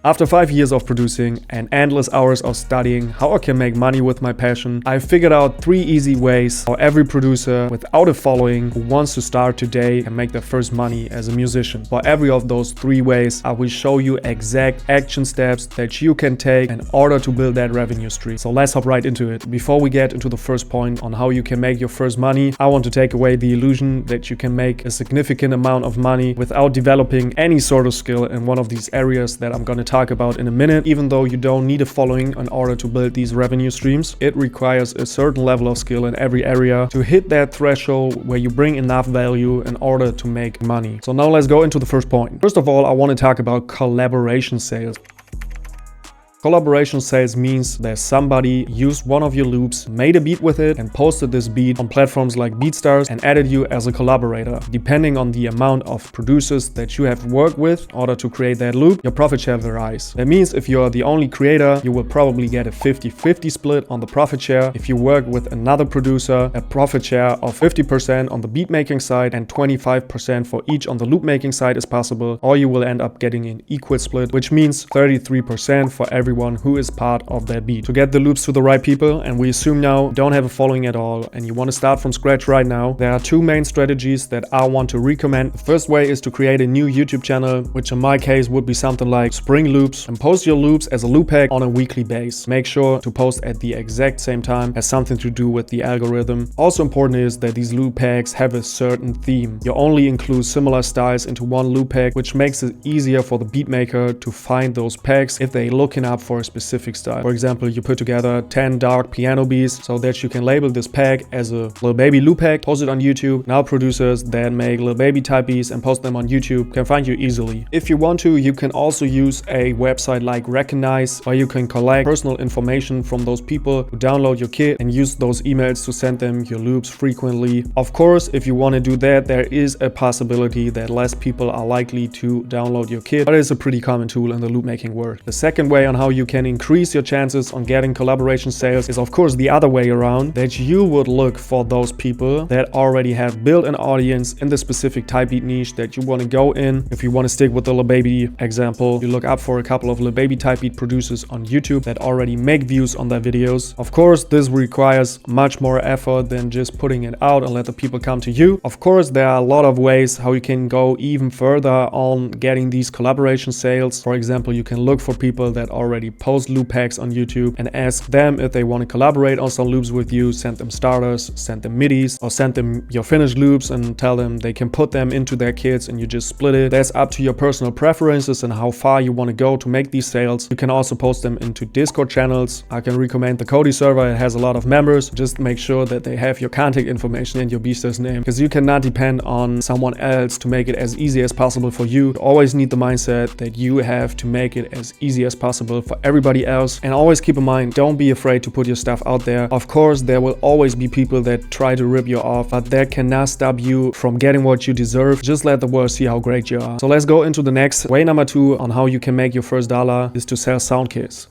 After 5 years of producing and endless hours of studying how I can make money with my passion, I figured out 3 easy ways how every producer without a following who wants to start today can make their first money as a musician. For every of those 3 ways, I will show you exact action steps that you can take in order to build that revenue stream. So let's hop right into it. Before we get into the first point on how you can make your first money, I want to take away the illusion that you can make a significant amount of money without developing any sort of skill in one of these areas that I'm going to talk about in a minute. Even though you don't need a following in order to build these revenue streams, it requires a certain level of skill in every area to hit that threshold where you bring enough value in order to make money. So now let's go into the first point. First of all, I want to talk about collaboration sales. Collaboration sales means that somebody used one of your loops, made a beat with it, and posted this beat on platforms like BeatStars and added you as a collaborator. Depending on the amount of producers that you have worked with in order to create that loop, your profit share varies. That means if you are the only creator, you will probably get a 50-50 split on the profit share. If you work with another producer, a profit share of 50% on the beat making side and 25% for each on the loop making side is possible, or you will end up getting an equal split, which means 33% for everyone who is part of that beat. To get the loops to the right people, and we assume now you don't have a following at all and you want to start from scratch right now, there are 2 main strategies that I want to recommend. The first way is to create a new YouTube channel, which in my case would be something like Spring Loops, and post your loops as a loop hack on a weekly basis. Make sure to post at the exact same time, has something to do with the algorithm. Also important is that these loop hacks have a certain theme. You only include similar styles into one loop hack, which makes it easier for the beat maker to find those packs if they're looking up for a specific style. For example, you put together 10 dark piano beats so that you can label this pack as a Lil Baby loop hack, post it on YouTube. Now producers that make Lil Baby type beats and post them on YouTube can find you easily. If you want to, you can also use a website like Recognize, where you can collect personal information from those people who download your kit and use those emails to send them your loops frequently. Of course, if you want to do that, there is a possibility that less people are likely to download your kit, but it's a pretty common tool in the loop making world. The second way on how you can increase your chances on getting collaboration sales is of course the other way around, that you would look for those people that already have built an audience in the specific type beat niche that you want to go in. If you want to stick with the Lil Baby example, you look up for a couple of Lil Baby type beat producers on YouTube that already make views on their videos. Of course, this requires much more effort than just putting it out and let the people come to you. Of course, there are a lot of ways how you can go even further on getting these collaboration sales. For example, you can look for people that already post loop hacks on YouTube and ask them if they want to collaborate on some loops with you. Send them starters, send them midis, or send them your finished loops and tell them they can put them into their kits and you just split it. That's up to your personal preferences and how far you want to go to make these sales. You can also post them into Discord channels. I can recommend the Kodi server. It has a lot of members. Just make sure that they have your contact information and your BeatStars name, because you cannot depend on someone else to make it as easy as possible for you. You always need the mindset that you have to make it as easy as possible for everybody else. And always keep in mind, don't be afraid to put your stuff out there. Of course, there will always be people that try to rip you off, but that cannot stop you from getting what you deserve. Just let the world see how great you are. So let's go into the next way. Number 2 on how you can make your first dollar is to sell sound kits.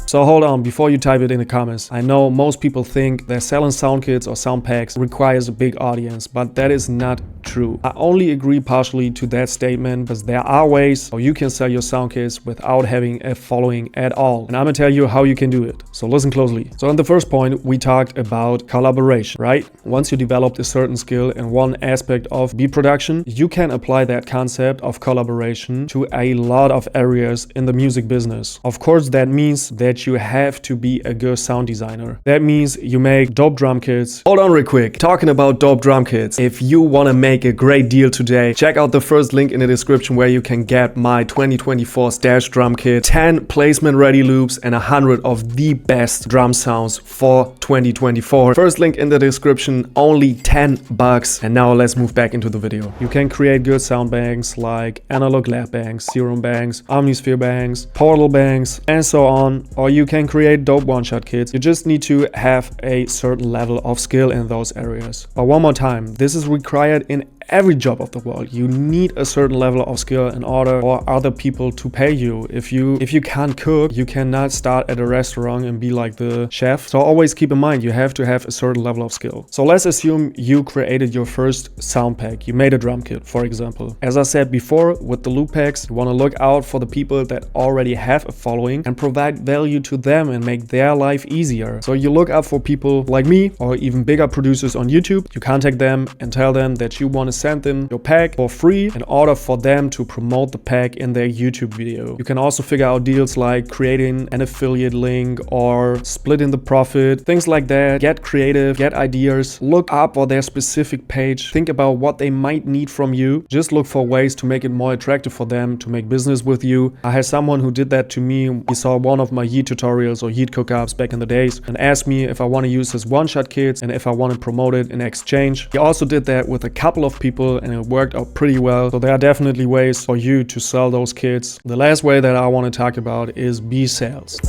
So hold on, before you type it in the comments, I know most people think that selling sound kits or sound packs requires a big audience, but that is not true. I only agree partially to that statement, because there are ways how you can sell your sound kits without having a following at all. And I'm gonna tell you how you can do it. So listen closely. So in the first point, we talked about collaboration, right? Once you developed a certain skill in one aspect of beat production, you can apply that concept of collaboration to a lot of areas in the music business. Of course, that means that you have to be a good sound designer. That means you make dope drum kits. Hold on real quick. Talking about dope drum kits. If you want to make a great deal today, check out the first link in the description where you can get my 2024 stash drum kit, 10 placement ready loops and 100 of the best drum sounds for 2024. First link in the description, only $10. And now let's move back into the video. You can create good sound banks like Analog Lab banks, Serum banks, Omnisphere banks, Portal banks, and so on. Or you can create dope one-shot kits. You just need to have a certain level of skill in those areas. But one more time, this is required in every job of the world, you need a certain level of skill in order for other people to pay you. If you can't cook, you cannot start at a restaurant and be like the chef. So always keep in mind, you have to have a certain level of skill. So let's assume you created your first sound pack. You made a drum kit, for example. As I said before, with the loop packs, you want to look out for the people that already have a following and provide value to them and make their life easier. So you look out for people like me or even bigger producers on YouTube. You contact them and tell them that you want to send them your pack for free in order for them to promote the pack in their YouTube video. You can also figure out deals like creating an affiliate link or splitting the profit, things like that. Get creative, get ideas, look up for their specific page, think about what they might need from you. Just look for ways to make it more attractive for them to make business with you. I had someone who did that to me. He saw one of my Yeet tutorials or Yeet cookups back in the days and asked me if I want to use his one-shot kits and if I want to promote it in exchange. He also did that with a couple of people and it worked out pretty well. So there are definitely ways for you to sell those kits. The last way that I want to talk about is B-sales.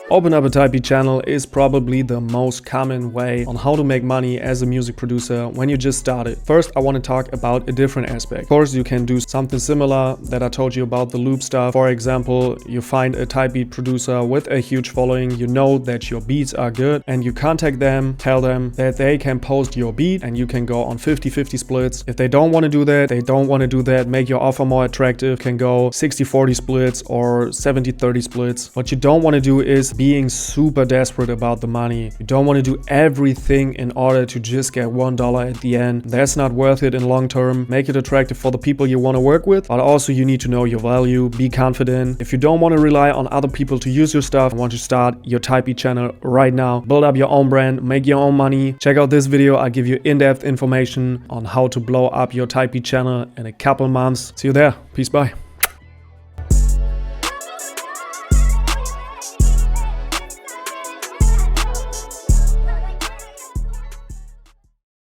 Open up a Typee channel is probably the most common way on how to make money as a music producer when you just started. First, I want to talk about a different aspect. Of course, you can do something similar that I told you about the loop stuff. For example, you find a Typee producer with a huge following, you know that your beats are good, and you contact them, tell them that they can post your beat and you can go on 50-50 splits. If they don't want to do that, they don't want to do that. Make your offer more attractive. Can go 60-40 splits or 70-30 splits. What you don't want to do is being super desperate about the money. You don't want to do everything in order to just get $1 at the end. That's not worth it in long term. Make it attractive for the people you want to work with, but also you need to know your value, be confident. If you don't want to rely on other people to use your stuff, I want to start your Typee channel right now. Build up your own brand, make your own money. Check out this video. I'll give you in-depth information on how to blow up your Typee channel in a couple months. See you there. Peace, bye.